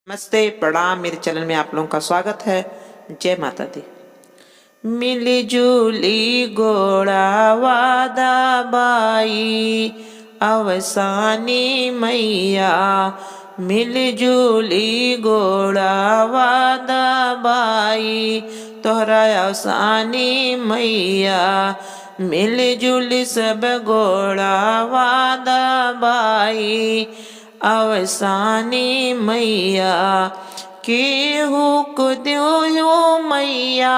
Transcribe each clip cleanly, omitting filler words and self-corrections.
नमस्ते प्रणाम, मेरे चैनल में आप लोगों का स्वागत है। जय माता दी। मिली जुली गोड़ा वादा बाई अवसानी मैया, मिली जुली गोड़ा वादा बाई तोहरा अवसानी मैया, मिली जुली सब गोड़ा वादा बाई अवसानी मैया। केहू को द्यो मैया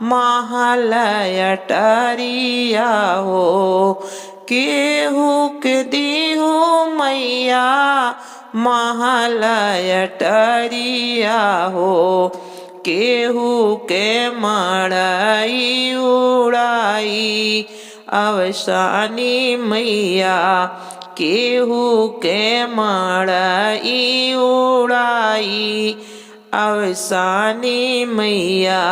महालय टरिया हो, केहू के दियो मैया महालय टरिया हो, केहू के मड़ाई उड़ाई अवसानी मैया, केहू के मड़ाई उड़ाई अवसानी मैया।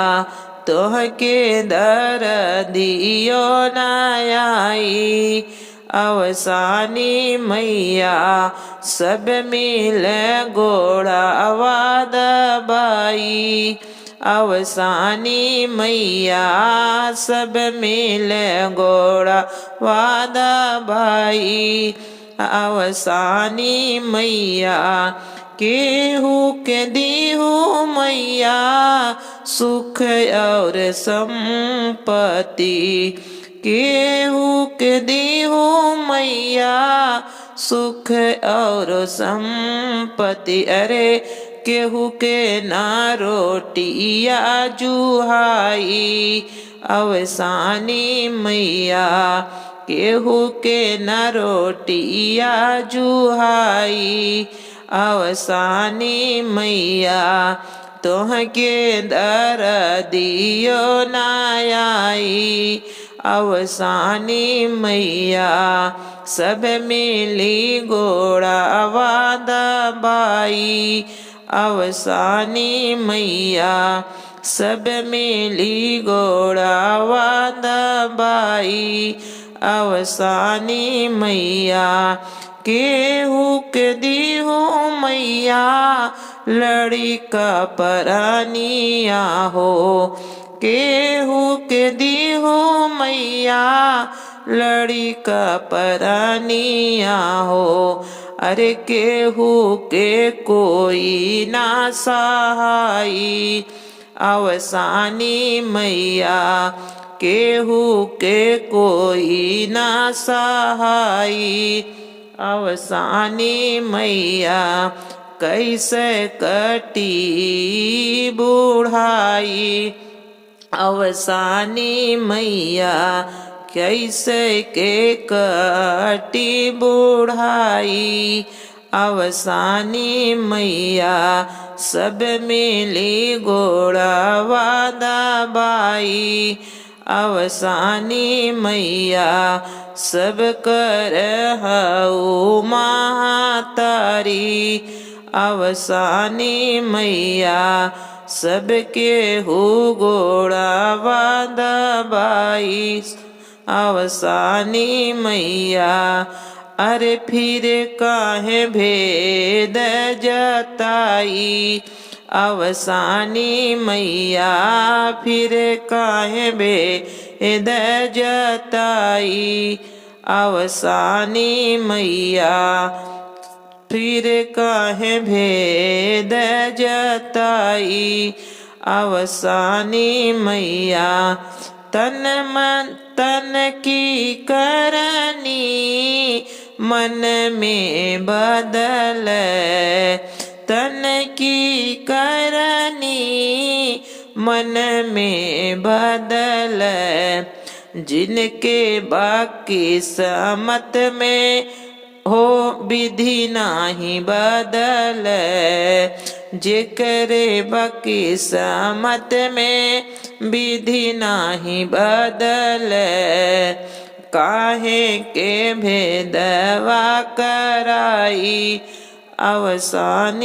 तोहके दर दियो नाई अवसानी मैया, सब मिल गोड़ा वाद बाई अवसानी मैया, सब मिल गोड़ा वाद बाई अवसानी मैया। केहू के दीहू मैया सुख और संपत्ति, केहू के दीहू मैया सुख और संपत्ति, अरे केहू के ना रोटिया जुहाई अवसानी मैया, केहू के न रोटिया जुहाई अवसानी मैया। तोहके दर दियो नाई अवसानी मैया, सब मिली गोड़ा वाद बाई अवसानी मैया, सब मिली गोड़ा वाद बाई अवसानी मैया। केहू के दीहू मैया लड़ी का परानिया हो, केहू के दीहू मैया लड़ी का परानिया हो, अरे केहू के कोई ना सहाई अवसानी मैया, केहू के कोई ना सहाई अवसानी मैया। कैसे कटी बूढ़ाई अवसानी मैया, कैसे के कटी बूढ़ाई अवसानी मैया, सब मिली गोड़ा वादा बाई अवसानी मैया, सब कर हऊ महातारी अवसानी मैया, सबके हो गोड़ा वाद बाई अवसानी मैया। अरे फिर काहे भेद जताई अवसानी मैया, फिर काहे भेद जताई अवसानी मैया, फिर काहे भेद जताई अवसानी मैया। तन मन तन की करनी मन में बदल, तन की करनी मन में बदल, जिनके बाकी समत में हो विधि नाही बदल, जेकरे बाकी समत में विधि नाही बदल, काहे के भेदवा कराई अवसानी